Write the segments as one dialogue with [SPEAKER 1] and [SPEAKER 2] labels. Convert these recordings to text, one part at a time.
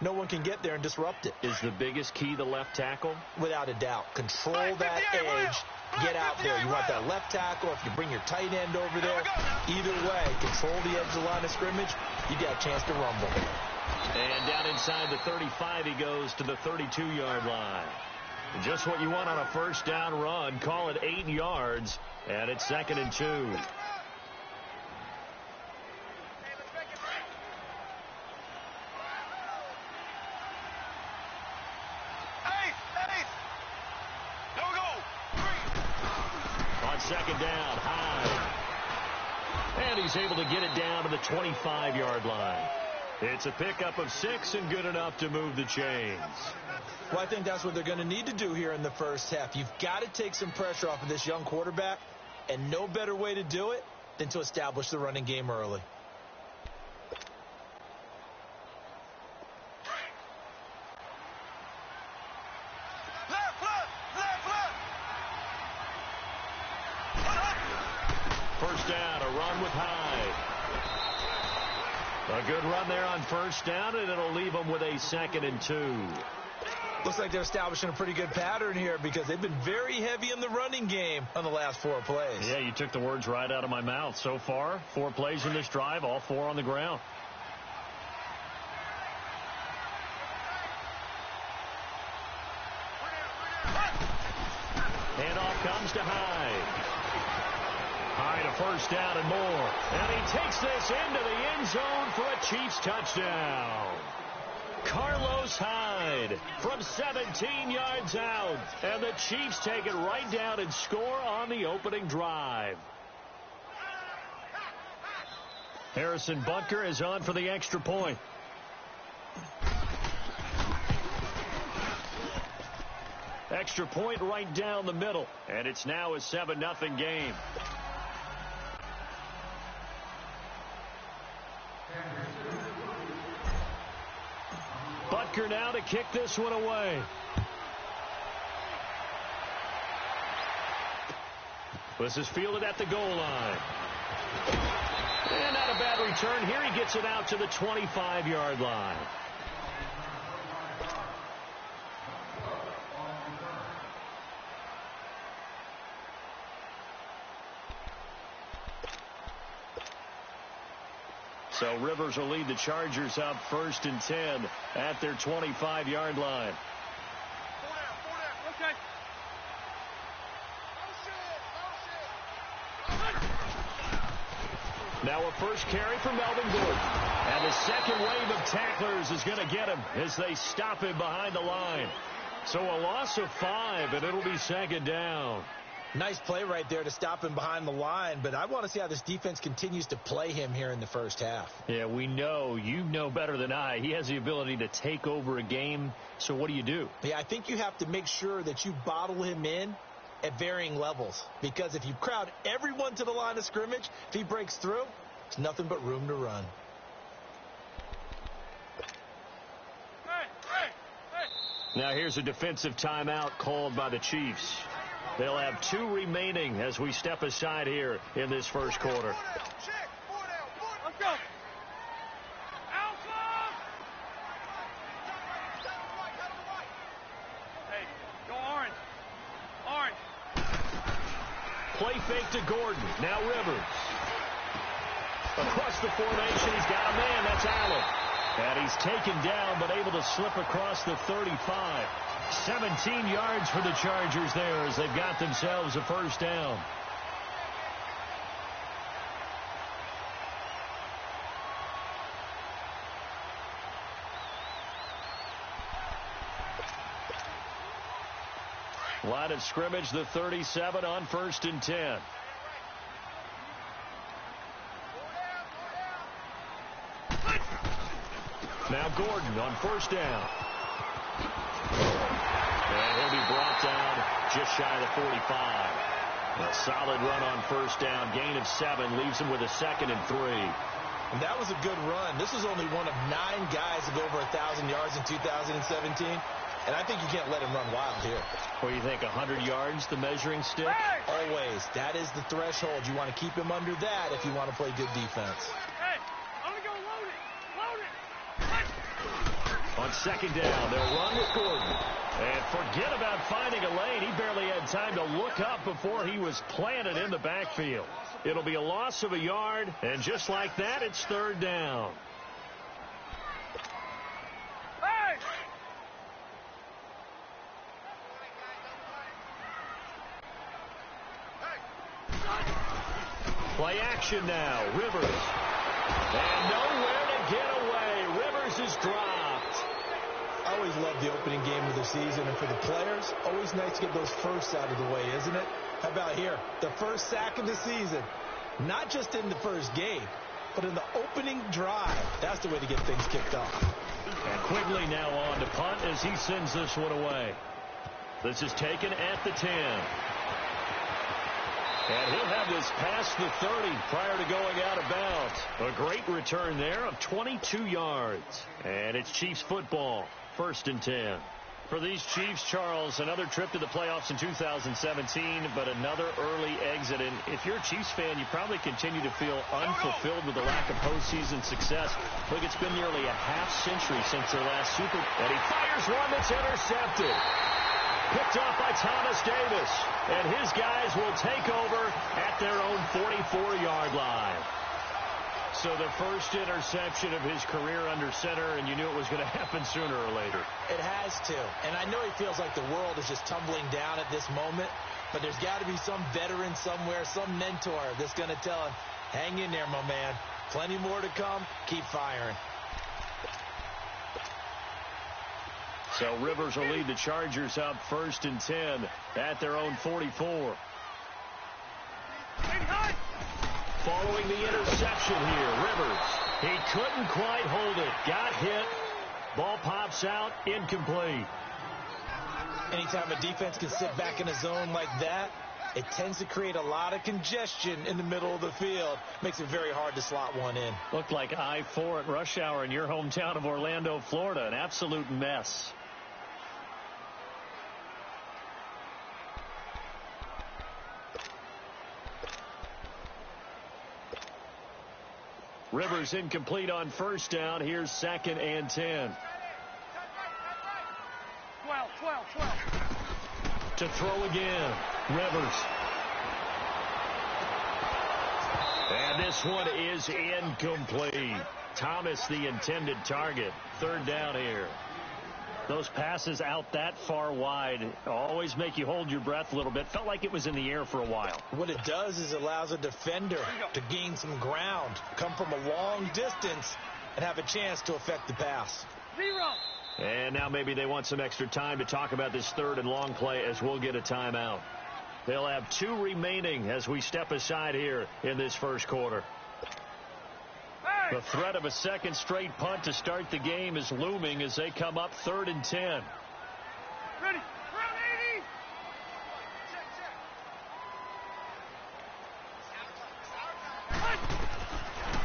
[SPEAKER 1] no one can get there and disrupt it.
[SPEAKER 2] Is the biggest key the left tackle?
[SPEAKER 1] Without a doubt. Control that edge. Get out there. You want that left tackle. If you bring your tight end over there, either way, control the edge of the line of scrimmage, you got a chance to rumble.
[SPEAKER 2] And down inside the 35, he goes to the 32-yard line. Just what you want on a first down run. Call it 8 yards, and it's 2nd and 2. On 2nd down, Hyde. And he's able to get it down to the 25-yard line. It's a pickup of 6 and good enough to move the chains.
[SPEAKER 1] Well, I think that's what they're going to need to do here in the first half. You've got to take some pressure off of this young quarterback, and no better way to do it than to establish the running game early.
[SPEAKER 2] First down, a run with Hyde. A good run there on first down, and it'll leave them with a 2nd and 2.
[SPEAKER 1] Looks like they're establishing a pretty good pattern here because they've been very heavy in the running game on the last 4 plays.
[SPEAKER 2] Yeah, you took the words right out of my mouth. So far, 4 plays in this drive, all 4 on the ground. Handoff comes to Hyde. Hyde a first down and more. And he takes this into the end zone for a Chiefs touchdown. Carlos Hyde from 17 yards out. And the Chiefs take it right down and score on the opening drive. Harrison Butker is on for the extra point. Extra point right down the middle. And it's now a 7-0 game. Butker now to kick this one away. This is fielded at the goal line. And not a bad return here. He gets it out to the 25-yard line. So Rivers will lead the Chargers up 1st and 10 at their 25-yard line.
[SPEAKER 3] Okay.
[SPEAKER 2] Now a first carry for Melvin Gordon. And the second wave of tacklers is going to get him as they stop him behind the line. So a loss of 5, and it'll be 2nd down.
[SPEAKER 1] Nice play right there to stop him behind the line, but I want to see how this defense continues to play him here in the first half.
[SPEAKER 2] Yeah, we know. You know better than I. He has the ability to take over a game, so what do?
[SPEAKER 1] Yeah, I think you have to make sure that you bottle him in at varying levels, because if you crowd everyone to the line of scrimmage, if he breaks through, there's nothing but room to run.
[SPEAKER 2] Now here's a defensive timeout called by the Chiefs. They'll have 2 remaining as we step aside here in this first quarter.
[SPEAKER 3] Let's go. Hey, go orange. Orange.
[SPEAKER 2] Play fake to Gordon. Now Rivers. Across the formation, he's got a man. That's Allen. And he's taken down, but able to slip across the 35. 17 yards for the Chargers there as they've got themselves a first down. Line of scrimmage, the 37 on 1st and 10. Now Gordon on first down. And he'll be brought down just shy of the 45. A solid run on first down. Gain of 7 leaves him with a 2nd and 3.
[SPEAKER 1] And that was a good run. This is only one of 9 guys to go over 1,000 yards in 2017. And I think you can't let him run wild here.
[SPEAKER 2] What do you think, 100 yards, the measuring stick?
[SPEAKER 3] Hey!
[SPEAKER 1] Always. That is the threshold. You want to keep him under that if you want to play good defense.
[SPEAKER 3] Hey, I'm going to go load it. Load it.
[SPEAKER 2] On second down, they'll run with Gordon. And forget about finding a lane. He barely had time to look up before he was planted in the backfield. It'll be a loss of a yard, and just like that, it's third down. Play action now. Rivers. And nowhere to get away. Rivers is dropped.
[SPEAKER 1] I always love the opening game of the season, and for the players, always nice to get those firsts out of the way, isn't it? How about here? The first sack of the season. Not just in the first game, but in the opening drive. That's the way to get things kicked off.
[SPEAKER 2] And Quigley now on to punt as he sends this one away. This is taken at the 10. And he'll have this past the 30 prior to going out of bounds. A great return there of 22 yards. And it's Chiefs football. First and 10. For these Chiefs, Charles, another trip to the playoffs in 2017, but another early exit. And if you're a Chiefs fan, you probably continue to feel unfulfilled with the lack of postseason success. Look, it's been nearly a half century since their last Super Bowl. And he fires one that's intercepted. Picked off by Thomas Davis. And his guys will take over at their own 44-yard line. So the first interception of his career under center, and you knew it was going to happen sooner or later.
[SPEAKER 1] It has to. And I know he feels like the world is just tumbling down at this moment, but there's got to be some veteran somewhere, some mentor that's going to tell him, hang in there, my man. Plenty more to come. Keep firing.
[SPEAKER 2] So Rivers will lead the Chargers up first and 10 at their own 44. Following the interception here, Rivers. He couldn't quite hold it. Got hit. Ball pops out. Incomplete.
[SPEAKER 1] Anytime a defense can sit back in a zone like that, it tends to create a lot of congestion in the middle of the field. Makes it very hard to slot one in.
[SPEAKER 2] Looked like I-4 at rush hour in your hometown of Orlando, Florida. An absolute mess. Rivers incomplete on first down. Here's second and 10.
[SPEAKER 3] 12.
[SPEAKER 2] To throw again. Rivers. And this one is incomplete. Thomas, the intended target. Third down here. Those passes out that far wide always make you hold your breath a little bit. Felt like it was in the air for a while.
[SPEAKER 1] What it does is it allows a defender to gain some ground, come from a long distance, and have a chance to affect the pass.
[SPEAKER 3] 0.
[SPEAKER 2] And now maybe they want some extra time to talk about this third and long play as we'll get a timeout. They'll have 2 remaining as we step aside here in this first quarter. The threat of a second straight punt to start the game is looming as they come up third and 10.
[SPEAKER 3] Ready. Round 80.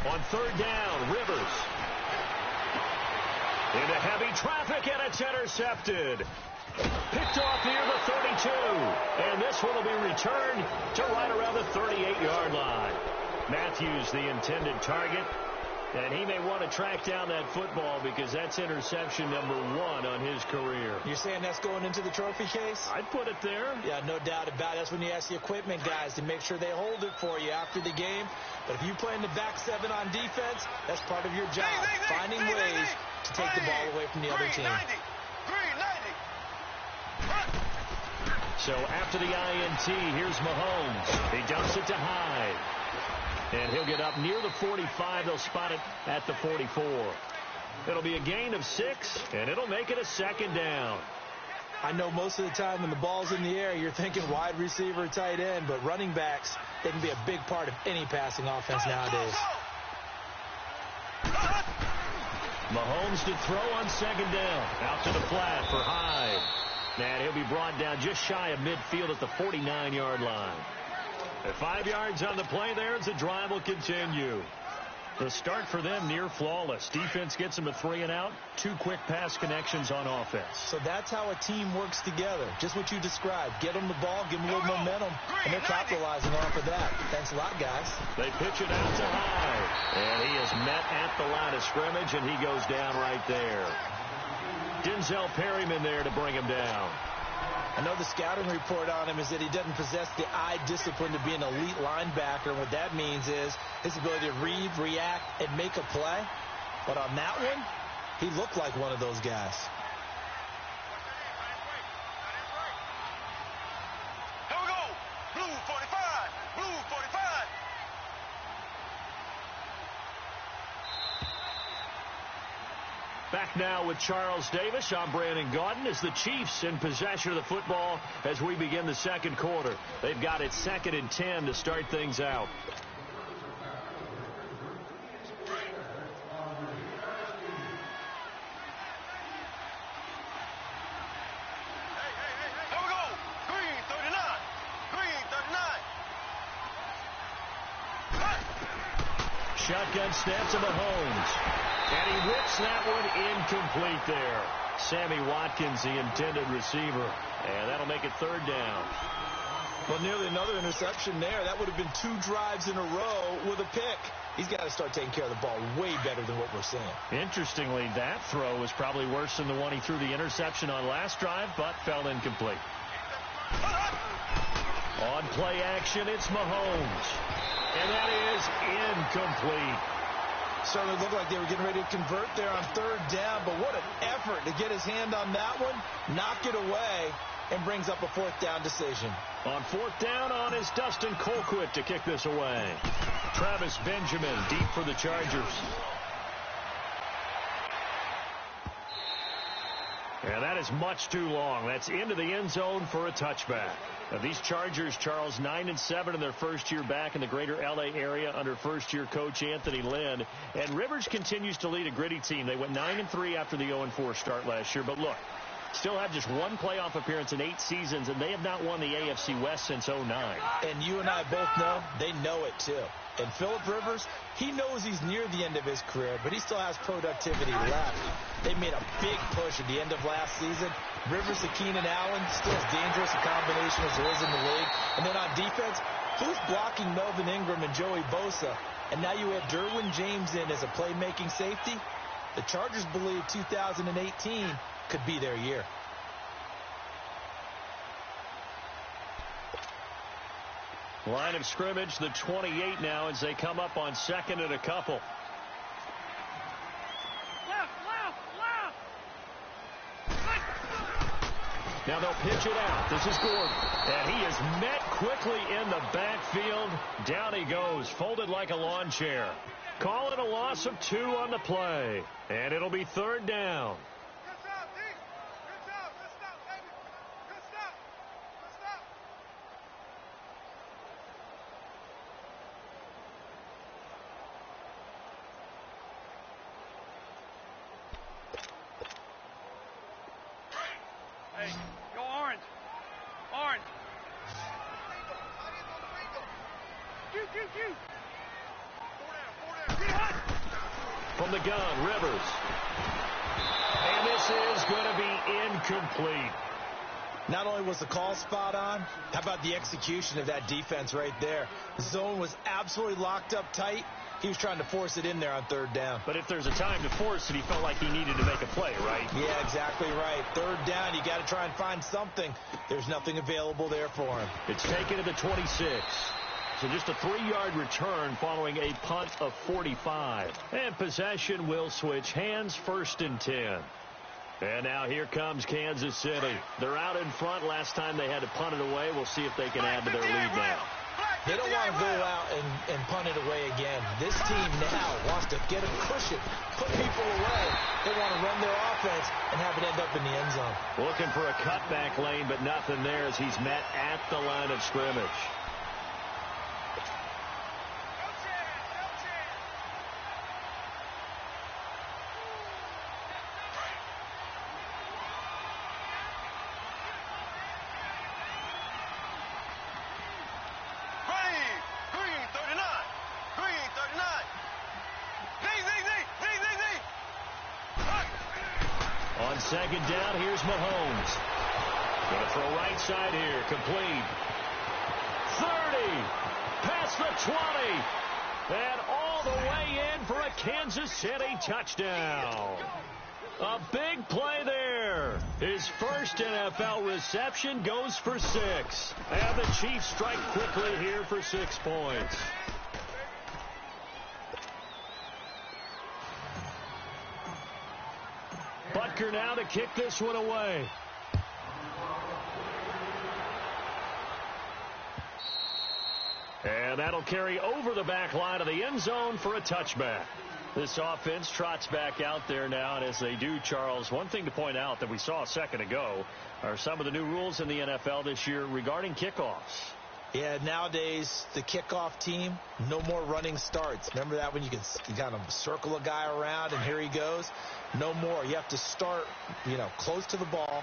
[SPEAKER 2] On third down, Rivers. Into heavy traffic, and it's intercepted. Picked off near the 32. And this one will be returned to right around the 38-yard line. Matthews, the intended target. And he may want to track down that football because that's interception number 1 on his career.
[SPEAKER 1] You're saying that's going into the trophy case?
[SPEAKER 2] I'd put it there.
[SPEAKER 1] Yeah, no doubt about it. That's when you ask the equipment guys to make sure they hold it for you after the game. But if you play in the back 7 on defense, that's part of your job, finding ways to take the ball away from the other team.
[SPEAKER 2] So after the INT, here's Mahomes. He dumps it to Hyde. And he'll get up near the 45. They'll spot it at the 44. It'll be a gain of 6, and it'll make it a second down.
[SPEAKER 1] I know most of the time when the ball's in the air, you're thinking wide receiver, tight end, but running backs, they can be a big part of any passing offense nowadays.
[SPEAKER 2] Mahomes to throw on second down. Out to the flat for Hyde. And he'll be brought down just shy of midfield at the 49-yard line. At 5 yards on the play there as the drive will continue. The start for them near flawless. Defense gets them a 3 and out. 2 quick pass connections on offense.
[SPEAKER 1] So that's how a team works together. Just what you described. Get them the ball, give them a little momentum, and they're capitalizing off of that. Thanks a lot, guys.
[SPEAKER 2] They pitch it out to Hyde. And he is met at the line of scrimmage, and he goes down right there. Denzel Perryman there to bring him down.
[SPEAKER 1] I know the scouting report on him is that he doesn't possess the eye discipline to be an elite linebacker. And what that means is his ability to read, react, and make a play. But on that one, he looked like one of those guys.
[SPEAKER 3] Here we go. Blue 45. Blue 45.
[SPEAKER 2] Back now with Charles Davis. I'm Brandon Gaudin as the Chiefs in possession of the football as we begin the second quarter. They've got it 2nd and 10 to start things out.
[SPEAKER 3] Here we go. Green 39. Green 39.
[SPEAKER 2] Shotgun snap to Mahomes. And he whips that one incomplete there. Sammy Watkins, the intended receiver. And that'll make it 3rd down.
[SPEAKER 1] Well, nearly another interception there. That would have been 2 drives in a row with a pick. He's got to start taking care of the ball way better than what we're seeing.
[SPEAKER 2] Interestingly, that throw was probably worse than the one he threw the interception on last drive, but fell incomplete. On play action, it's Mahomes. And that is incomplete.
[SPEAKER 1] Certainly looked like they were getting ready to convert there on 3rd down, but what an effort to get his hand on that one, knock it away, and brings up a 4th down decision.
[SPEAKER 2] On 4th down on is Dustin Colquitt to kick this away. Travis Benjamin deep for the Chargers. And that is much too long. That's into the end zone for a touchback. Now, these Chargers, Charles, 9-7 in their first year back in the greater L.A. area under first-year coach Anthony Lynn. And Rivers continues to lead a gritty team. They went 9-3 after the 0-4 start last year. But look, still have just 1 playoff appearance in 8 seasons, and they have not won the AFC West since 2009.
[SPEAKER 1] And you and I both know they know it, too. And Phillip Rivers, he knows he's near the end of his career, but he still has productivity left. They made a big push at the end of last season. Rivers to Keenan Allen, still as dangerous a combination as there is in the league. And then on defense, who's blocking Melvin Ingram and Joey Bosa? And now you add Derwin James in as a playmaking safety. The Chargers believe 2018 could be their year.
[SPEAKER 2] Line of scrimmage, the 28 now as they come up on 2nd and a couple. Now they'll pitch it out. This is Gordon. And he is met quickly in the backfield. Down he goes, folded like a lawn chair. Call it a loss of 2 on the play. And it'll be 3rd down.
[SPEAKER 3] Hey, go orange. Orange. Q.
[SPEAKER 2] From the gun, Rivers. And this is going to be incomplete.
[SPEAKER 1] Not only was the call spot on, how about the execution of that defense right there? The zone was absolutely locked up tight. He was trying to force it in there on 3rd down.
[SPEAKER 2] But if there's a time to force it, he felt like he needed to make a play, right?
[SPEAKER 1] Yeah, exactly right. 3rd down, you got to try and find something. There's nothing available there for him.
[SPEAKER 2] It's taken to the 26. So just a 3-yard return following a punt of 45. And possession will switch hands, 1st and 10. And now here comes Kansas City. They're out in front. Last time they had to punt it away. We'll see if they can add to their lead now.
[SPEAKER 1] They don't want to go out and punt it away again. This team now wants to get a cushion, put people away. They want to run their offense and have it end up in the end zone.
[SPEAKER 2] Looking for a cutback lane, but nothing there as he's met at the line of scrimmage. On 2nd down, here's Mahomes. Going to throw right side here. Complete. 30. Past the 20. And all the way in for a Kansas City touchdown. A big play there His first NFL reception goes for 6. And the Chiefs strike quickly here for 6 points. Butker now to kick this one away. And that'll carry over the back line of the end zone for a touchback. This offense trots back out there now, and as they do, Charles, one thing to point out that we saw a second ago are some of the new rules in the NFL this year regarding kickoffs.
[SPEAKER 1] Yeah, nowadays, the kickoff team, no more running starts. Remember that when you kind of circle a guy around and here he goes? No more. You have to start, close to the ball.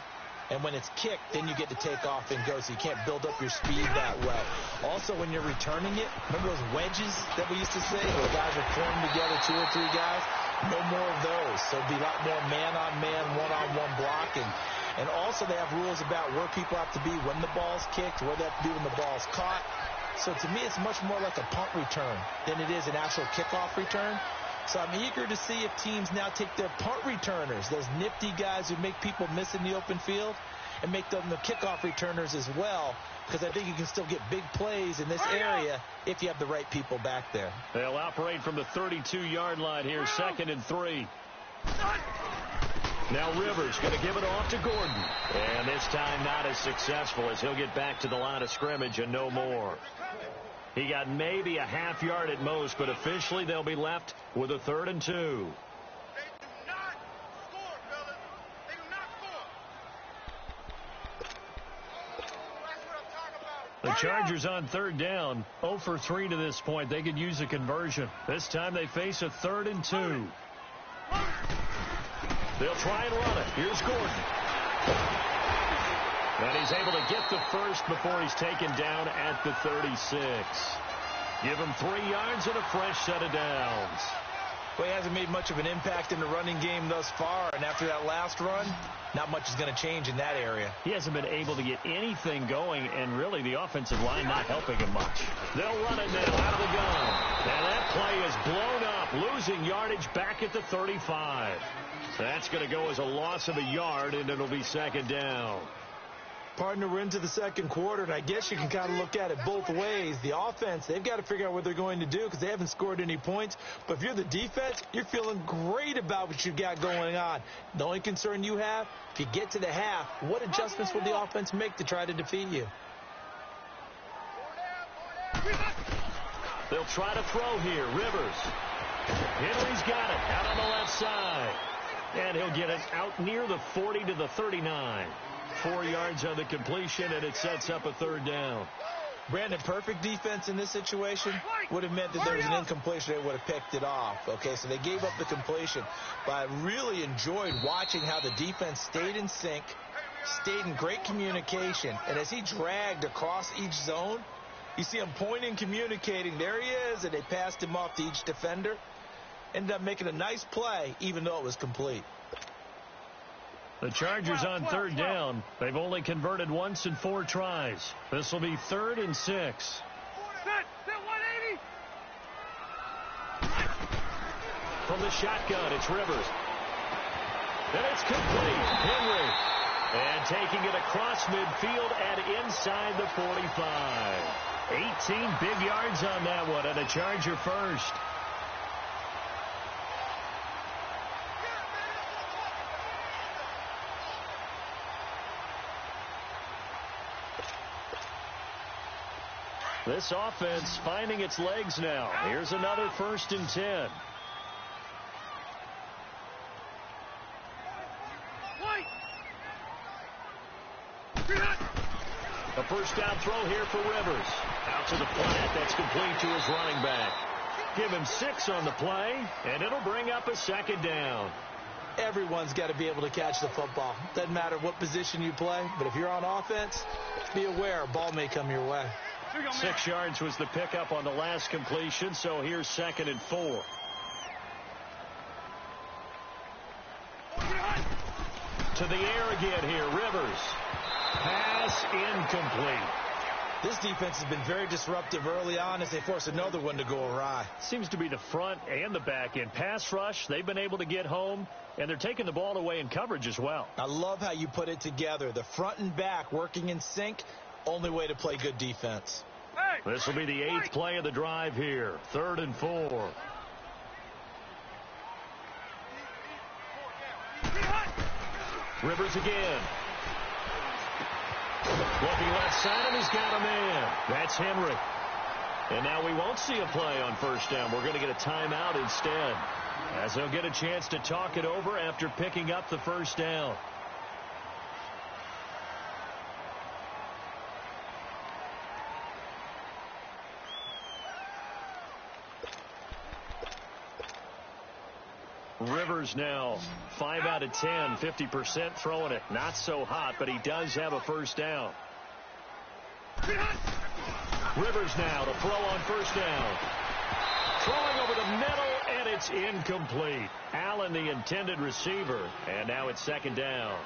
[SPEAKER 1] And when it's kicked, then you get to take off and go, so you can't build up your speed that well. Also, when you're returning it, remember those wedges that we used to say where the guys are formed together, 2 or 3 guys? No more of those. So it'll be a lot more man-on-man, one-on-one blocking. And also they have rules about where people have to be when the ball's kicked, where they have to be when the ball's caught. So to me, it's much more like a punt return than it is an actual kickoff return. So I'm eager to see if teams now take their punt returners, those nifty guys who make people miss in the open field, and make them the kickoff returners as well, because I think you can still get big plays in this area if you have the right people back there.
[SPEAKER 2] They'll operate from the 32-yard line here, 2nd and 3. Now Rivers going to give it off to Gordon. And this time not as successful as he'll get back to the line of scrimmage and no more. He got maybe a half yard at most, but officially they'll be left with a 3rd and 2.
[SPEAKER 3] They do not score, fellas. They do not score. That's what I'm talking about.
[SPEAKER 2] The Chargers on 3rd down, 0 for 3 to this point. They could use a conversion. This time they face a 3rd and 2. They'll try and run it. Here's Gordon. And he's able to get the first before he's taken down at the 36. Give him 3 yards and a fresh set of downs.
[SPEAKER 1] Well, he hasn't made much of an impact in the running game thus far, and after that last run, not much is going to change in that area.
[SPEAKER 2] He hasn't been able to get anything going, and really the offensive line not helping him much. They'll run it now out of the gun. And that play is blown up, losing yardage back at the 35. That's going to go as a loss of a yard, and it'll be 2nd down.
[SPEAKER 1] Partner, we're into the 2nd quarter, and I guess you can kind of look at it both ways. The offense, they've got to figure out what they're going to do because they haven't scored any points. But if you're the defense, you're feeling great about what you've got going on. The only concern you have, if you get to the half, what adjustments will the offense make to try to defeat you?
[SPEAKER 2] They'll try to throw here. Rivers. Henry's got it out on the left side. And he'll get it out near the 40 to the 39. 4 yards on the completion, and it sets up a 3rd down.
[SPEAKER 1] Brandon, perfect defense in this situation would have meant that there was an incompletion. They would have picked it off. Okay, so they gave up the completion. But I really enjoyed watching how the defense stayed in sync, stayed in great communication. And as he dragged across each zone, you see him pointing, communicating. There he is, and they passed him off to each defender. Ended up making a nice play, even though it was complete.
[SPEAKER 2] The Chargers on 3rd down. They've only converted once in 4 tries. This will be 3rd and 6. From the shotgun, it's Rivers. And it's complete. Henry. And taking it across midfield and inside the 45. 18 big yards on that one, and a Charger first. This offense finding its legs now. Here's another 1st and 10. A first down throw here for Rivers. Out to the flat. That's complete to his running back. Give him 6 on the play, and it'll bring up a 2nd down.
[SPEAKER 1] Everyone's got to be able to catch the football. Doesn't matter what position you play, but if you're on offense, be aware a ball may come your way.
[SPEAKER 2] 6 yards was the pickup on the last completion, so here's 2nd and 4. To the air again here, Rivers. Pass incomplete.
[SPEAKER 1] This defense has been very disruptive early on as they force another one to go awry.
[SPEAKER 2] Seems to be the front and the back end. Pass rush, they've been able to get home, and they're taking the ball away in coverage as well.
[SPEAKER 1] I love how you put it together. The front and back working in sync, only way to play good defense.
[SPEAKER 2] This will be the 8th play of the drive here. 3rd and 4. Rivers again. Looking left side, and he's got a man. That's Henry. And now we won't see a play on first down. We're going to get a timeout instead, as they'll get a chance to talk it over after picking up the first down. Rivers now 5 out of 10, 50% throwing it. Not so hot, but he does have a first down. Rivers now to throw on first down. Throwing over the middle, and it's incomplete. Allen, the intended receiver, and now it's 2nd down.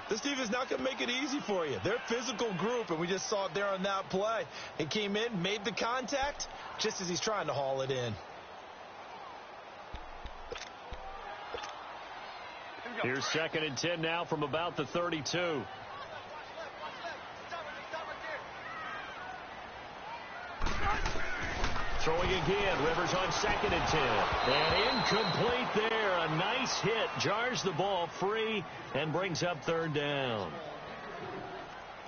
[SPEAKER 1] This defense is not going to make it easy for you. They're a physical group, and we just saw it there on that play. He came in, made the contact, just as he's trying to haul it in.
[SPEAKER 2] Here's 2nd and 10 now from about the 32. Throwing again. Rivers on 2nd and 10. And incomplete there. A nice hit. Jars the ball free and brings up 3rd down.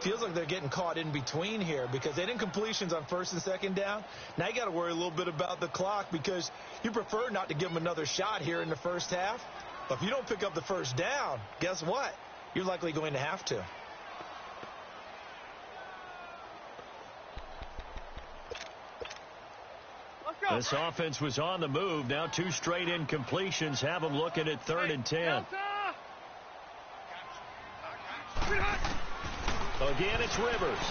[SPEAKER 1] Feels like they're getting caught in between here because they didn't completions on 1st and 2nd down. Now you got to worry a little bit about the clock because you prefer not to give them another shot here in the first half. But if you don't pick up the first down, guess what? You're likely going to have to.
[SPEAKER 2] This offense was on the move. Now 2 straight incompletions have them looking at 3rd and 10. Again, it's Rivers.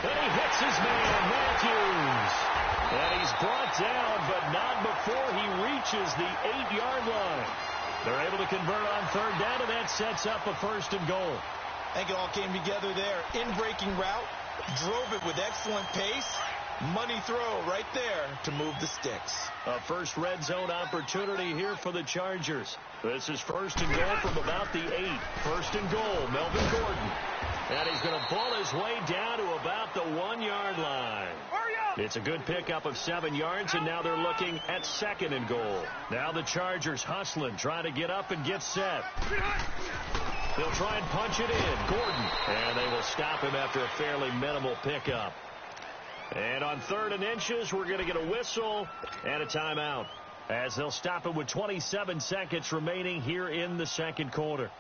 [SPEAKER 2] And he hits his man, Matthews. And he's brought down, but not before he reaches the 8-yard line. They're able to convert on 3rd down, and that sets up a 1st and goal.
[SPEAKER 1] I think it all came together there. In-breaking route, drove it with excellent pace. Money throw right there to move the sticks.
[SPEAKER 2] A first red zone opportunity here for the Chargers. This is 1st and goal from about the 8. 1st and goal, Melvin Gordon. And he's going to pull his way down to about the 1-yard line. It's a good pickup of 7 yards, and now they're looking at 2nd and goal. Now the Chargers hustling, trying to get up and get set. They'll try and punch it in. Gordon. And they will stop him after a fairly minimal pickup. And on 3rd and inches, we're going to get a whistle and a timeout, as they'll stop it with 27 seconds remaining here in the 2nd quarter.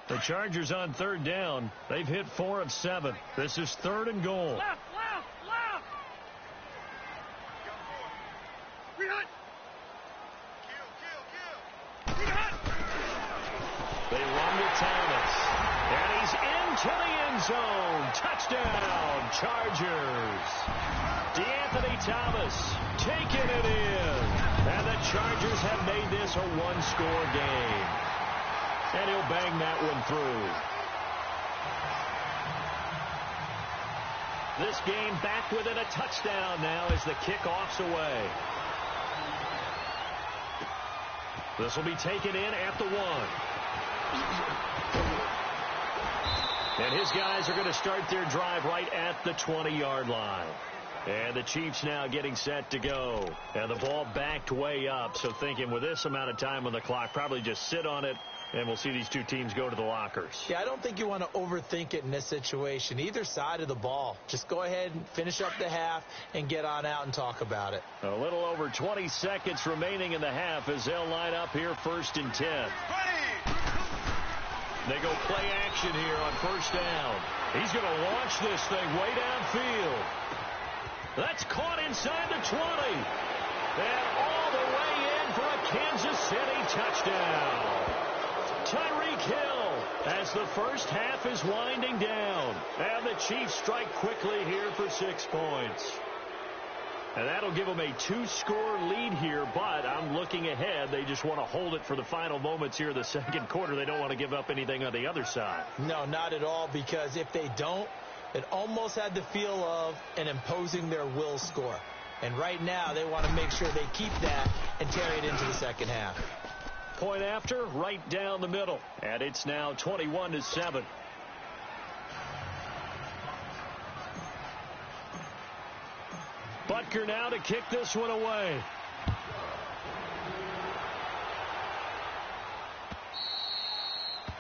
[SPEAKER 2] The Chargers on 3rd down. They've hit 4 of 7. This is 3rd and goal.
[SPEAKER 3] Left.
[SPEAKER 2] They run to Thomas. And he's into the end zone. Touchdown, Chargers. DeAnthony Thomas taking it in. And the Chargers have made this a 1-score game. And he'll bang that one through. This game back within a touchdown now as the kickoff's away. This will be taken in at the 1. And his guys are going to start their drive right at the 20-yard line. And the Chiefs now getting set to go. And the ball backed way up. So thinking with this amount of time on the clock, probably just sit on it, and we'll see these two teams go to the lockers.
[SPEAKER 1] Yeah, I don't think you want to overthink it in this situation. Either side of the ball. Just go ahead and finish up the half and get on out and talk about it.
[SPEAKER 2] A little over 20 seconds remaining in the half as they'll line up here 1st and 10. They go play action here on 1st down. He's going to launch this thing way downfield. That's caught inside the 20. And all the way in for a Kansas City touchdown. Tyreek Hill as the first half is winding down. And the Chiefs strike quickly here for 6 points. And that'll give them a 2-score lead here, but I'm looking ahead. They just want to hold it for the final moments here in the second quarter. They don't want to give up anything on the other side.
[SPEAKER 1] No, not at all, because if they don't, it almost had the feel of an imposing their will score. And right now, they want to make sure they keep that and carry it into the second half.
[SPEAKER 2] Point after, right down the middle. And it's now 21-7. Butker now to kick this one away.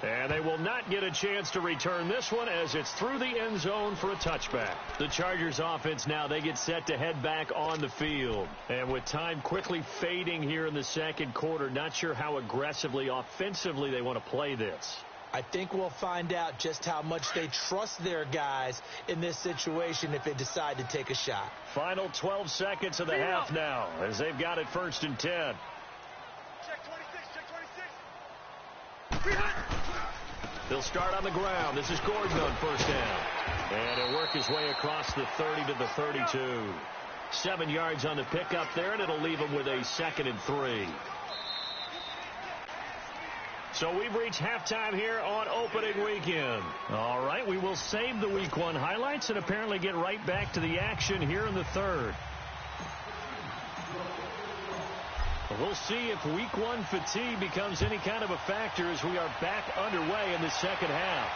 [SPEAKER 2] And they will not get a chance to return this one as it's through the end zone for a touchback. The Chargers offense now, they get set to head back on the field. And with time quickly fading here in the second quarter, not sure how aggressively, offensively they want to play this.
[SPEAKER 1] I think we'll find out just how much they trust their guys in this situation if they decide to take a shot.
[SPEAKER 2] Final 12 seconds of the half now as they've got it 1st and 10.
[SPEAKER 3] Check 26, check 26.
[SPEAKER 2] He'll start on the ground. This is Gordon on 1st down. And he'll work his way across the 30 to the 32. 7 yards on the pickup there, and it'll leave him with a 2nd and 3. So we've reached halftime here on opening weekend. All right, we will save the Week 1 highlights and apparently get right back to the action here in the third. We'll see if Week 1 fatigue becomes any kind of a factor as we are back underway in the second half.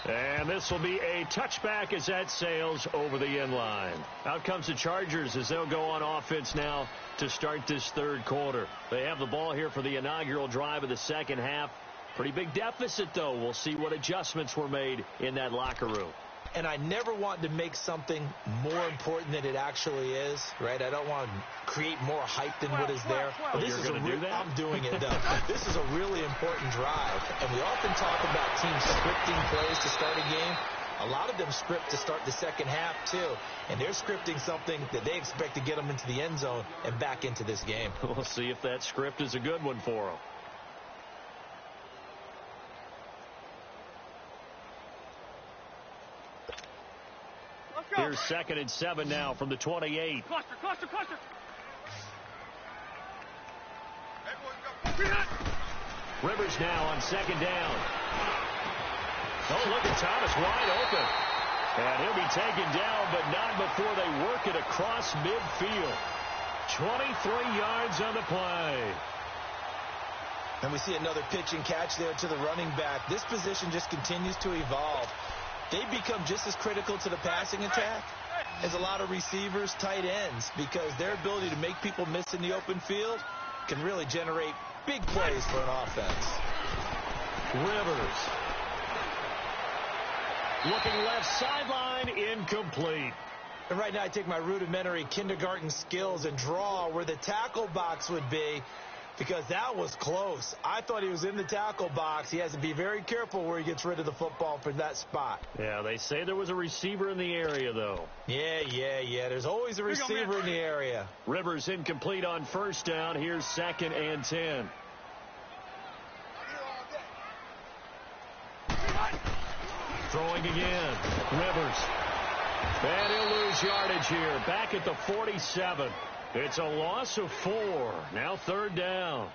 [SPEAKER 2] And this will be a touchback as that sails over the end line. Out comes the Chargers as they'll go on offense now to start this third quarter. They have the ball here for the inaugural drive of the second half. Pretty big deficit, though. We'll see what adjustments were made in that locker room.
[SPEAKER 1] And I never want to make something more important than it actually is, right? I don't want to create more hype than what is there.
[SPEAKER 2] But this
[SPEAKER 1] is
[SPEAKER 2] going to do that?
[SPEAKER 1] I'm doing it, though. This is a really important drive. And we often talk about teams scripting plays to start a game. A lot of them script to start the second half, too. And they're scripting something that they expect to get them into the end zone and back into this game.
[SPEAKER 2] We'll see if that script is a good one for them. Here's 2nd and 7 now from the 28.
[SPEAKER 3] Cluster.
[SPEAKER 2] Rivers now on 2nd down. Oh, look at Thomas wide open. And he'll be taken down, but not before they work it across midfield. 23 yards on the play.
[SPEAKER 1] And we see another pitch and catch there to the running back. This position just continues to evolve. They become just as critical to the passing attack as a lot of receivers, tight ends, because their ability to make people miss in the open field can really generate big plays for an offense.
[SPEAKER 2] Rivers. Looking left sideline, incomplete.
[SPEAKER 1] And right now I take my rudimentary kindergarten skills and draw where the tackle box would be, because that was close. I thought he was in the tackle box. He has to be very careful where he gets rid of the football from that spot.
[SPEAKER 2] Yeah, they say there was a receiver in the area, though.
[SPEAKER 1] Yeah. There's always a receiver in the area.
[SPEAKER 2] Rivers incomplete on 1st down. Here's 2nd and 10. Throwing again. Rivers. And he'll lose yardage here. Back at the 47. It's a loss of 4. Now 3rd down.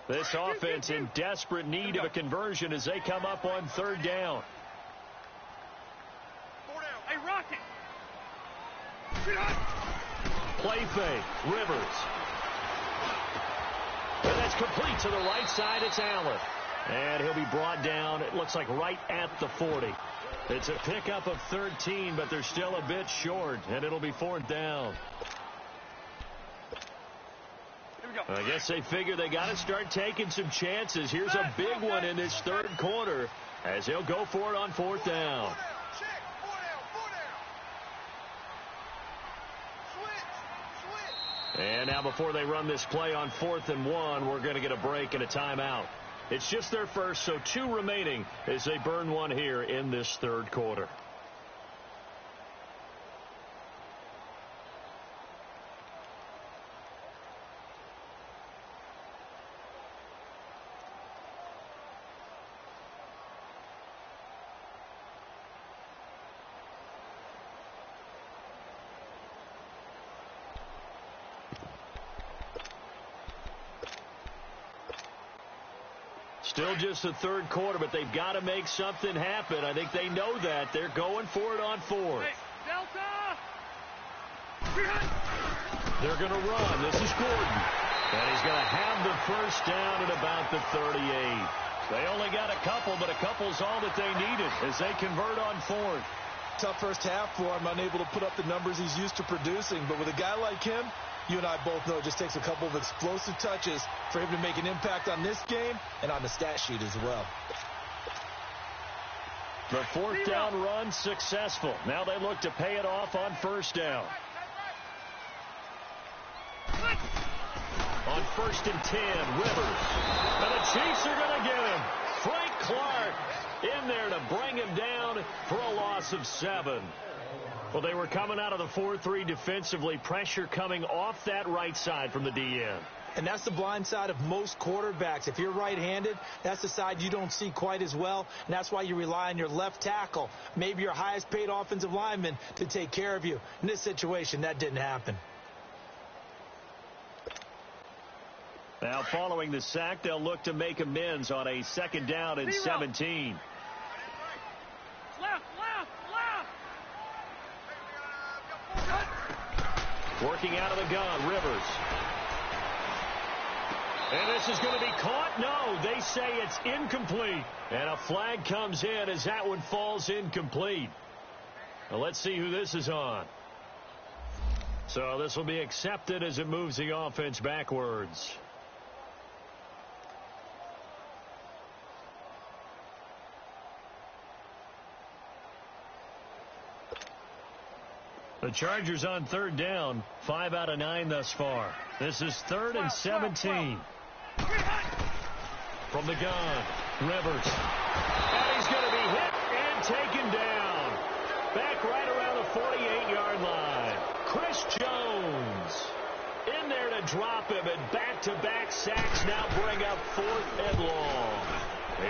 [SPEAKER 2] This offense in desperate need of a conversion as they come up on 3rd down.
[SPEAKER 3] 4 down. Hey, Rocket.
[SPEAKER 2] Play fake. Rivers. And that's complete to the right side. It's Allen. And he'll be brought down, it looks like right at the 40. It's a pickup of 13, but they're still a bit short, and it'll be 4th down. I guess they figure they got to start taking some chances. Here's a big one in this third quarter as he'll go for it on 4th down. And now before they run this play on 4th and 1, we're going to get a break and a timeout. It's just their first, so 2 remaining as they burn one here in this third quarter. Still just the third quarter, but they've got to make something happen. I think they know that. They're going for it on fourth.
[SPEAKER 3] Hey, Delta!
[SPEAKER 2] They're going to run. This is Gordon. And he's going to have the first down at about the 38. They only got a couple, but a couple's all that they needed as they convert on fourth.
[SPEAKER 1] Tough first half for him, unable to put up the numbers he's used to producing. But with a guy like him, you and I both know it just takes a couple of explosive touches for him to make an impact on this game and on the stat sheet as well.
[SPEAKER 2] The fourth down run successful. Now they look to pay it off on first down. On 1st and 10, Rivers. And the Chiefs are going to get him. Frank Clark in there to bring him down for a loss of 7. Well, they were coming out of the 4-3 defensively. Pressure coming off that right side from the DN.
[SPEAKER 1] And that's the blind side of most quarterbacks. If you're right-handed, that's the side you don't see quite as well. And that's why you rely on your left tackle, maybe your highest-paid offensive lineman, to take care of you. In this situation, that didn't happen.
[SPEAKER 2] Now, following the sack, they'll look to make amends on a 2nd down and 17.
[SPEAKER 3] Left!
[SPEAKER 2] Working out of the gun, Rivers. And this is going to be caught. No, they say it's incomplete. And a flag comes in as that one falls incomplete. Now, let's see who this is on. So this will be accepted as it moves the offense backwards. The Chargers on 3rd down, 5 out of 9 thus far. This is 3rd and 17. From the gun, Rivers. And he's going to be hit and taken down. Back right around the 48-yard line. Chris Jones in there to drop him, and back-to-back sacks now bring up 4th and long.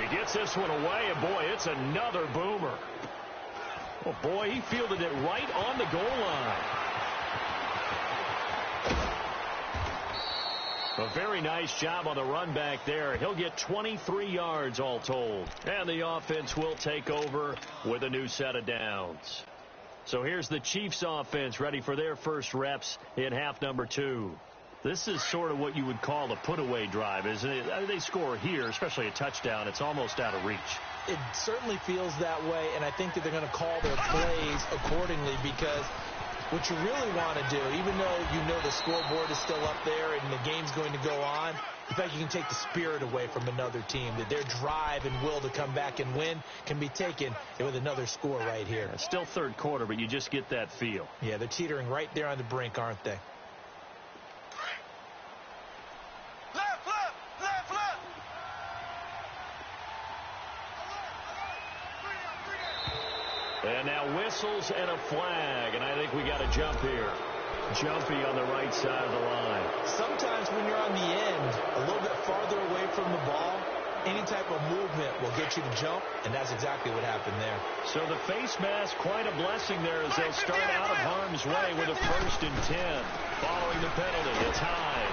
[SPEAKER 2] He gets this one away, and boy, it's another boomer. Oh, boy, he fielded it right on the goal line. A very nice job on the run back there. He'll get 23 yards all told. And the offense will take over with a new set of downs. So here's the Chiefs offense ready for their first reps in half number 2. This is sort of what you would call a put-away drive, isn't it? I mean, they score here, especially a touchdown. It's almost out of reach.
[SPEAKER 1] It certainly feels that way, and I think that they're going to call their plays accordingly, because what you really want to do, even though you know the scoreboard is still up there and the game's going to go on, in fact, you can take the spirit away from another team, that their drive and will to come back and win can be taken with another score right here.
[SPEAKER 2] It's still third quarter, but you just get that feel.
[SPEAKER 1] Yeah, they're teetering right there on the brink, aren't they?
[SPEAKER 2] And now whistles and a flag, and I think we got a jump here. Jumpy on the right side of the line.
[SPEAKER 1] Sometimes when you're on the end, a little bit farther away from the ball, any type of movement will get you to jump, and that's exactly what happened there.
[SPEAKER 2] So the face mask, quite a blessing there as they'll start out of harm's way with a 1st and 10. Following the penalty, it's high.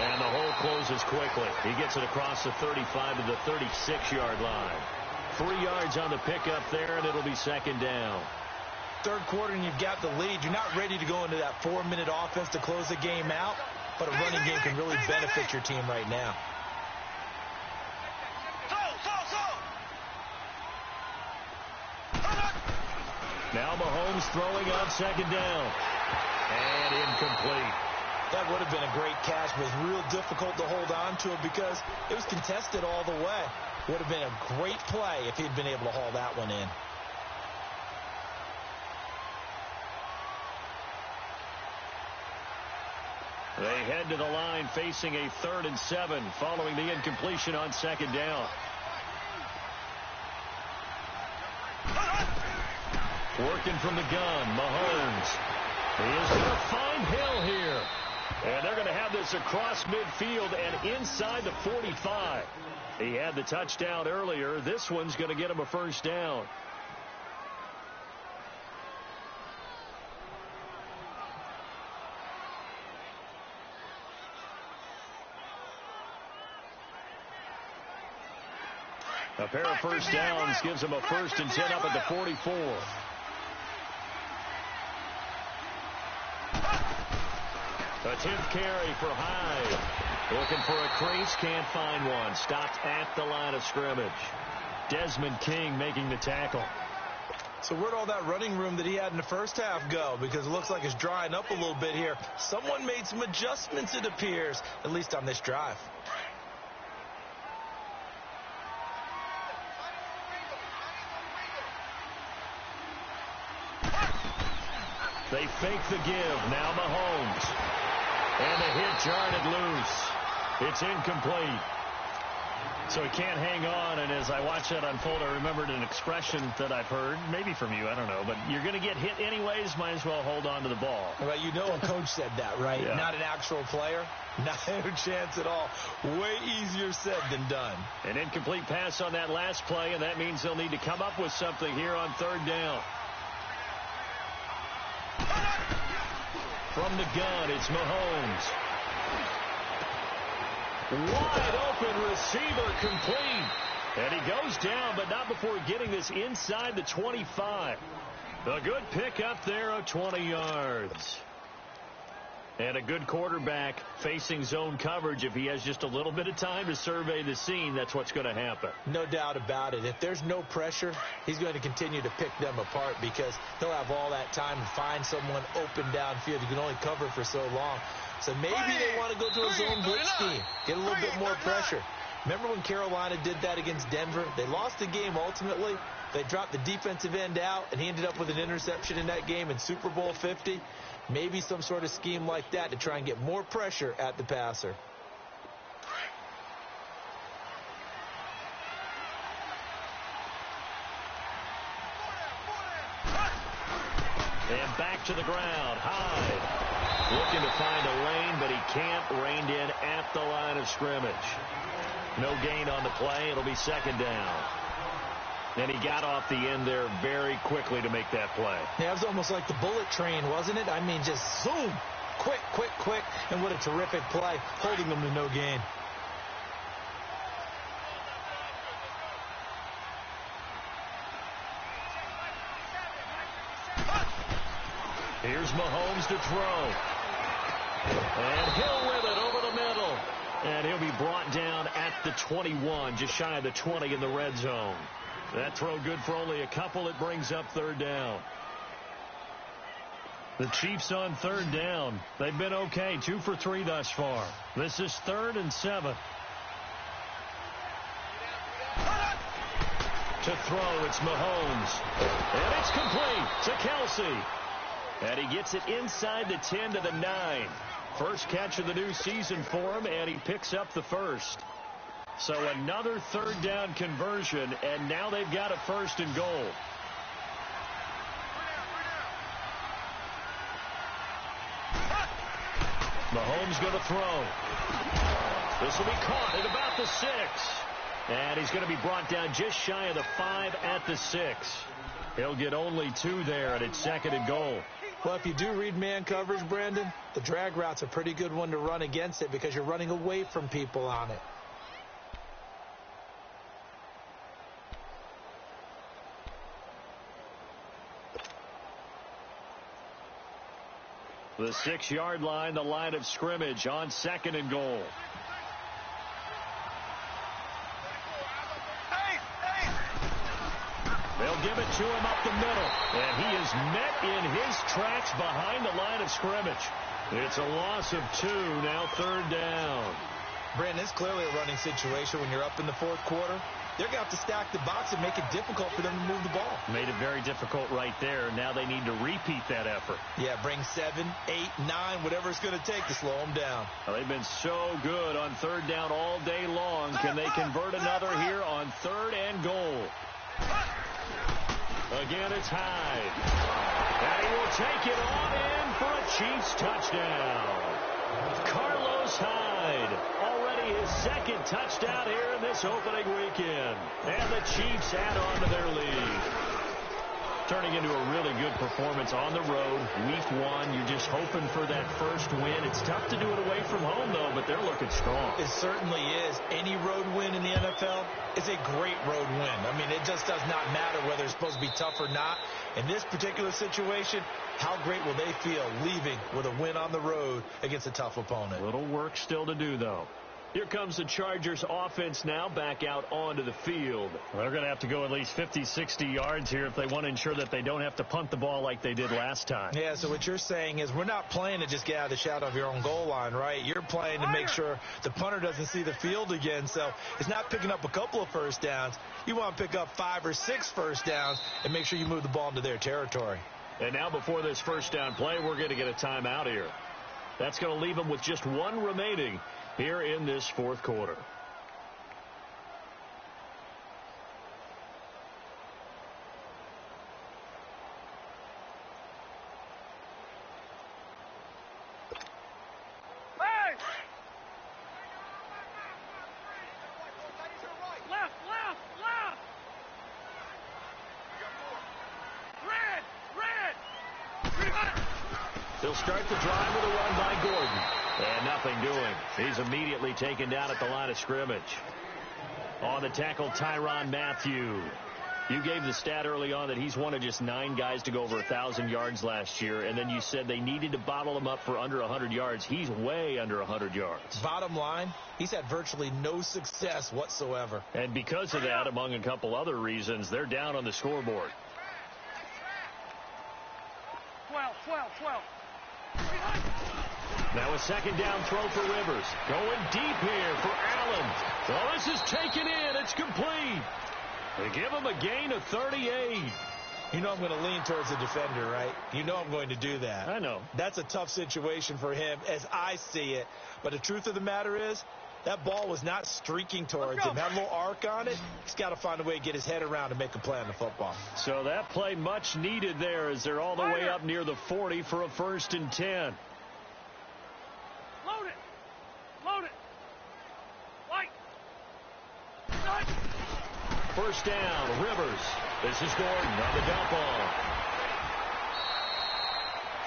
[SPEAKER 2] And the hole closes quickly. He gets it across the 35 to the 36-yard line. 3 yards on the pickup there, and it'll be 2nd down.
[SPEAKER 1] Third quarter, and you've got the lead. You're not ready to go into that 4-minute offense to close the game out, but a running game can really benefit your team right now.
[SPEAKER 2] Now Mahomes throwing on 2nd down. And incomplete.
[SPEAKER 1] That would have been a great catch, but it was real difficult to hold on to it because it was contested all the way. Would have been a great play if he'd been able to haul that one in.
[SPEAKER 2] They head to the line facing a 3rd and 7 following the incompletion on 2nd down. Working from the gun, Mahomes. He is going to find Hill here. And they're going to have this across midfield and inside the 45. He had the touchdown earlier. This one's going to get him a 1st down. A pair of first downs gives them a 1st and 10 up at the 44. A 10th carry for Hyde. Looking for a crease, can't find one. Stopped at the line of scrimmage. Desmond King making the tackle.
[SPEAKER 1] So where'd all that running room that he had in the first half go? Because it looks like it's drying up a little bit here. Someone made some adjustments, it appears, at least on this drive.
[SPEAKER 2] They fake the give. Now Mahomes. And the hit jarred it loose. It's incomplete. So he can't hang on, and as I watch that unfold, I remembered an expression that I've heard, maybe from you, I don't know, but you're going to get hit anyways, might as well hold on to the ball.
[SPEAKER 1] Well, you know a coach said that, right?
[SPEAKER 2] Yeah.
[SPEAKER 1] Not an actual player. Not a chance at all. Way easier said than done.
[SPEAKER 2] An incomplete pass on that last play, and that means they'll need to come up with something here on 3rd down. From the gun, it's Mahomes. Wide open receiver complete. And he goes down, but not before getting this inside the 25. A good pickup there of 20 yards. And a good quarterback facing zone coverage. If he has just a little bit of time to survey the scene, that's what's going to happen.
[SPEAKER 1] No doubt about it. If there's no pressure, he's going to continue to pick them apart because he'll have all that time to find someone open downfield. You can only cover for so long. So maybe they want to go to a zone blitz scheme, get a little bit more pressure. Remember when Carolina did that against Denver? They lost the game ultimately. They dropped the defensive end out, and he ended up with an interception in that game in Super Bowl 50. Maybe some sort of scheme like that to try and get more pressure at the passer.
[SPEAKER 2] And back to the ground. Hyde looking to find a lane, but he can't. Reined in at the line of scrimmage. No gain on the play. It'll be 2nd down. And he got off the end there very quickly to make that play.
[SPEAKER 1] Yeah, it was almost like the bullet train, wasn't it? I mean, just zoom. Quick, quick, quick. And what a terrific play, holding them to no gain.
[SPEAKER 2] Here's Mahomes to throw. And Hill with it over the middle. And he'll be brought down at the 21, just shy of the 20 in the red zone. That throw good for only a couple. It brings up 3rd down. The Chiefs on 3rd down. They've been okay, 2 for 3 thus far. This is 3rd and 7. To throw, it's Mahomes. And it's complete to Kelsey. And he gets it inside the 10 to the 9. First catch of the new season for him, and he picks up the 1st. So another 3rd down conversion, and now they've got a 1st and goal. Mahomes going to throw. This will be caught at about the 6. And he's going to be brought down just shy of the 5 at the 6. He'll get only 2 there, and it's 2nd and goal.
[SPEAKER 1] Well, if you do read man coverage, Brandon, the drag route's a pretty good one to run against it because you're running away from people on it.
[SPEAKER 2] The 6-yard line, the line of scrimmage on 2nd and goal. They'll give it to him up the middle. And he is met in his tracks behind the line of scrimmage. It's a loss of 2, now 3rd down.
[SPEAKER 1] Brandon, it's clearly a running situation when you're up in the 4th quarter. They're going to have to stack the box and make it difficult for them to move the ball.
[SPEAKER 2] Made it very difficult right there. Now they need to repeat that effort.
[SPEAKER 1] Yeah, bring 7, 8, 9, whatever it's going to take to slow them down.
[SPEAKER 2] Well, they've been so good on 3rd down all day long. Can they convert another here on 3rd and goal? Again, it's Hyde. And he will take it on in for a Chiefs touchdown. Carlos Hyde, already his 2nd touchdown here in this opening weekend. And the Chiefs add on to their lead. turning into a really good performance on the road. Week 1, you're just hoping for that first win. It's tough to do it away from home, though, but they're looking strong.
[SPEAKER 1] It certainly is. Any road win in the NFL is a great road win. I mean, it just does not matter whether it's supposed to be tough or not. In this particular situation, how great will they feel leaving with a win on the road against a tough opponent?
[SPEAKER 2] Little work still to do, though. Here comes the Chargers offense now back out onto the field.
[SPEAKER 4] Well, they're going to have to go at least 50, 60 yards here if they want to ensure that they don't have to punt the ball like they did last time.
[SPEAKER 1] Yeah, so what you're saying is we're not playing to just get out of the shadow of your own goal line, right? You're playing to make sure the punter doesn't see the field again. So it's not picking up a couple of first downs. You want to pick up 5 or 6 first downs and make sure you move the ball into their territory.
[SPEAKER 2] And now before this first down play, we're going to get a timeout here. That's going to leave them with just 1 remaining here in this fourth quarter. They'll start the drive with a run by Gordon. And nothing doing. He's immediately taken down at the line of scrimmage. On the tackle, Tyrann Mathieu. You gave the stat early on that he's one of just 9 guys to go over 1,000 yards last year, and then you said they needed to bottle him up for under 100 yards. He's way under 100 yards.
[SPEAKER 1] Bottom line, he's had virtually no success whatsoever.
[SPEAKER 2] And because of that, among a couple other reasons, they're down on the scoreboard.
[SPEAKER 3] 12.
[SPEAKER 2] Now a second down throw for Rivers. Going deep here for Allen. Well, this is taken in. It's complete. They give him a gain of 38.
[SPEAKER 1] You know I'm going to lean towards the defender, right? You know I'm going to do that.
[SPEAKER 2] I know.
[SPEAKER 1] That's a tough situation for him as I see it. But the truth of the matter is, that ball was not streaking towards him. Had a little arc on it. He's got to find a way to get his head around and make a play on the football.
[SPEAKER 2] So that play much needed there as they're all the way up near the 40 for a 1st and 10.
[SPEAKER 3] Load it. Light.
[SPEAKER 2] First down, Rivers. This is Gordon on the dump off.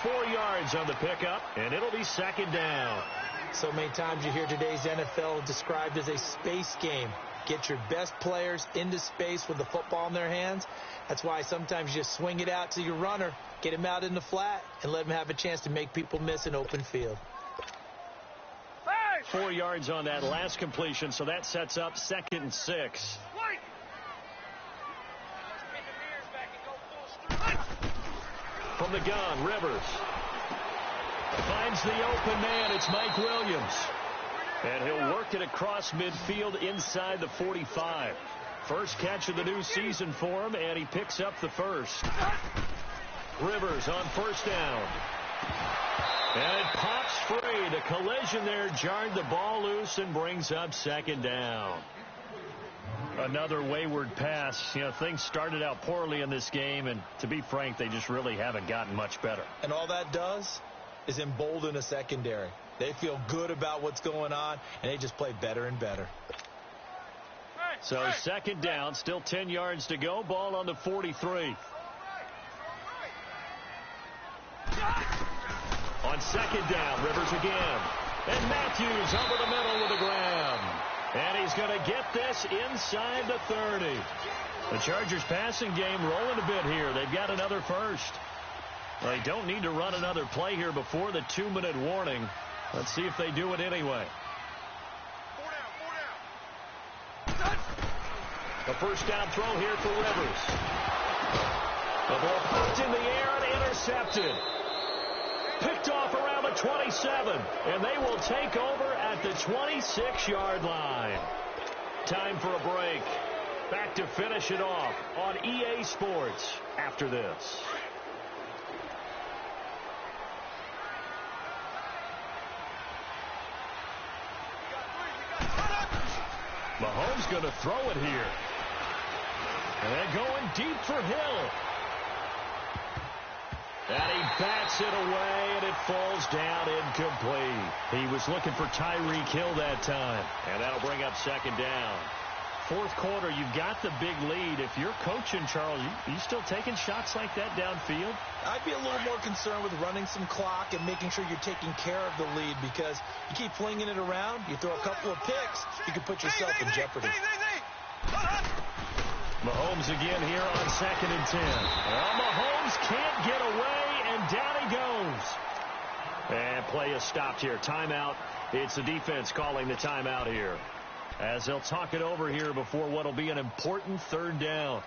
[SPEAKER 2] 4 yards on the pickup, and it'll be second down.
[SPEAKER 1] So many times you hear today's NFL described as a space game. Get your best players into space with the football in their hands. That's why sometimes you just swing it out to your runner, get him out in the flat, and let him have a chance to make people miss an open field.
[SPEAKER 2] 4 yards on that last completion, so that sets up 2nd and 6. From the gun, Rivers finds the open man. It's Mike Williams. And he'll work it across midfield inside the 45. First catch of the new season for him, and he picks up the first. Rivers on first down. And it pops free. The collision there jarred the ball loose and brings up second down. Another wayward pass. You know, things started out poorly in this game, and to be frank, they just really haven't gotten much better.
[SPEAKER 1] And all that does is embolden a secondary. They feel good about what's going on, and they just play better and better.
[SPEAKER 2] So second down, still 10 yards to go. Ball on the 43. On second down, Rivers again. And Matthews over the middle with a grab. And he's going to get this inside the 30. The Chargers passing game rolling a bit here. They've got another first. They don't need to run another play here before the 2-minute warning. Let's see if they do it anyway.
[SPEAKER 3] 4 down.
[SPEAKER 2] A first down throw here for Rivers. The ball popped in the air and intercepted. Picked off around the 27, and they will take over at the 26-yard line. Time for a break. Back to finish it off on EA Sports after this. Mahomes going to throw it here. And going deep for Hill. And he bats it away, and it falls down incomplete. He was looking for Tyreek Hill that time. And that'll bring up second down.
[SPEAKER 4] Fourth quarter, you've got the big lead. If you're coaching, Charles, you still taking shots like that downfield?
[SPEAKER 1] I'd be a little more concerned with running some clock and making sure you're taking care of the lead, because you keep flinging it around, you throw a couple of picks, you can put yourself in jeopardy.
[SPEAKER 4] Mahomes again here on 2nd and 10. Well, Mahomes can't get away, and down he goes. And play is stopped here. Timeout. It's the defense calling the timeout here, as they'll talk it over here before what will be an important 3rd down.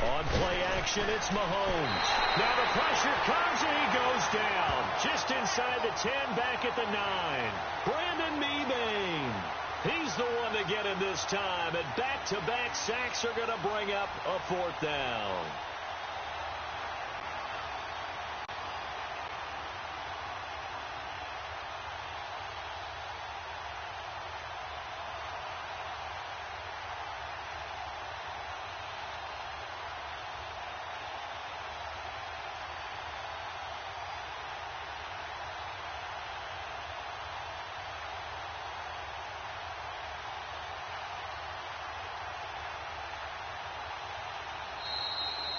[SPEAKER 4] On play action, it's Mahomes. Now the pressure comes, and he goes down. Just inside the 10, back at the 9. Brandon Mebane. He's the one to get him this time, and back-to-back sacks are going to bring up a 4th down.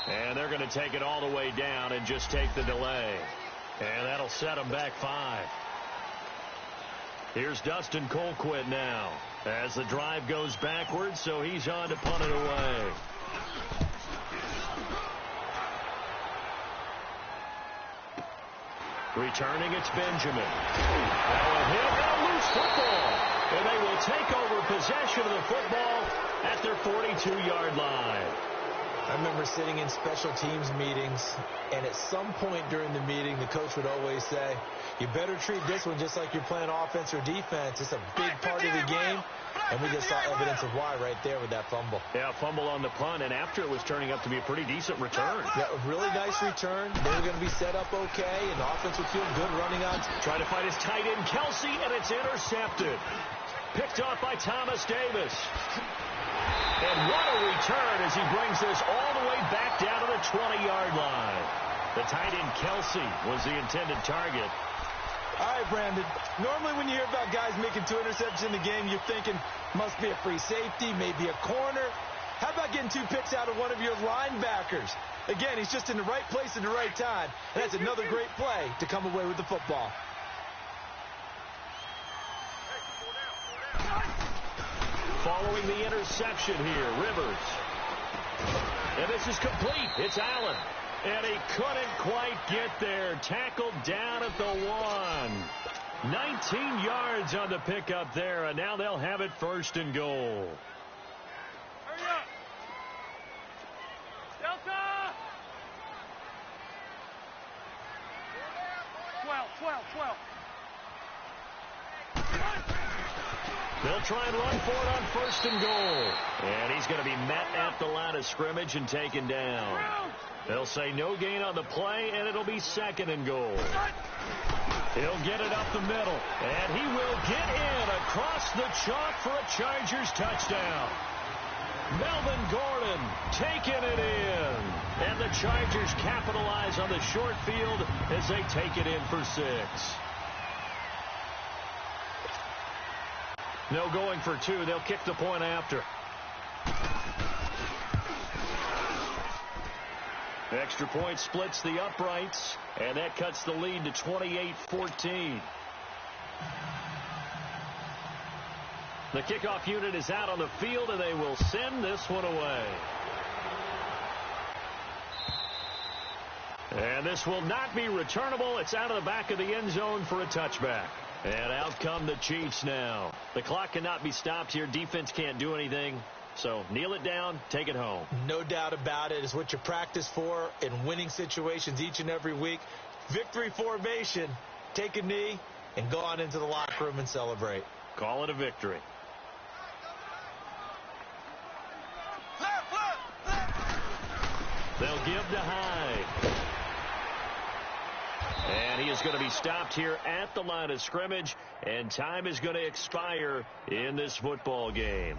[SPEAKER 4] And they're going to take it all the way down and just take the delay. And that'll set them back 5. Here's Dustin Colquitt now as the drive goes backwards, so he's on to punt it away. Returning, it's Benjamin. Now a hit and a loose football. And they will take over possession of the football at their 42-yard line.
[SPEAKER 1] I remember sitting in special teams meetings, and at some point during the meeting, the coach would always say, you better treat this one just like you're playing offense or defense. It's a big part of the game, and we just saw evidence of why right there with that fumble.
[SPEAKER 4] Yeah, fumble on the punt, and after it was turning up to be a pretty decent return.
[SPEAKER 1] Yeah, a really nice return. They were going to be set up okay, and the offense would feel good running on.
[SPEAKER 4] Trying to fight his tight end, Kelsey, and it's intercepted. Picked off by Thomas Davis. And what a return as he brings this all the way back down to the 20-yard line. The tight end, Kelsey, was the intended target.
[SPEAKER 1] All right, Brandon. Normally when you hear about guys making 2 interceptions in the game, you're thinking must be a free safety, maybe a corner. How about getting 2 picks out of one of your linebackers? Again, he's just in the right place at the right time. And that's another great play to come away with the football.
[SPEAKER 4] Following the interception here, Rivers. And this is complete. It's Allen. And he couldn't quite get there. Tackled down at the 1. 19 yards on the pickup there, and now they'll have it 1st and goal.
[SPEAKER 3] Hurry up. Delta. 12.
[SPEAKER 4] They'll try and run for it on 1st and goal. And he's going to be met at the line of scrimmage and taken down. They'll say no gain on the play, and it'll be 2nd and goal. He'll get it up the middle, and he will get in across the chalk for a Chargers touchdown. Melvin Gordon taking it in. And the Chargers capitalize on the short field as they take it in for 6. No going for 2. They'll kick the point after. Extra point splits the uprights, and that cuts the lead to 28-14. The kickoff unit is out on the field, and they will send this one away. And this will not be returnable. It's out of the back of the end zone for a touchback. And out come the Chiefs now. The clock cannot be stopped here. Defense can't do anything. So kneel it down, take it home.
[SPEAKER 1] No doubt about it. It's what you practice for in winning situations each and every week. Victory formation. Take a knee and go on into the locker room and celebrate.
[SPEAKER 4] Call it a victory. They'll give to Hyde. And he is going to be stopped here at the line of scrimmage, and time is going to expire in this football game.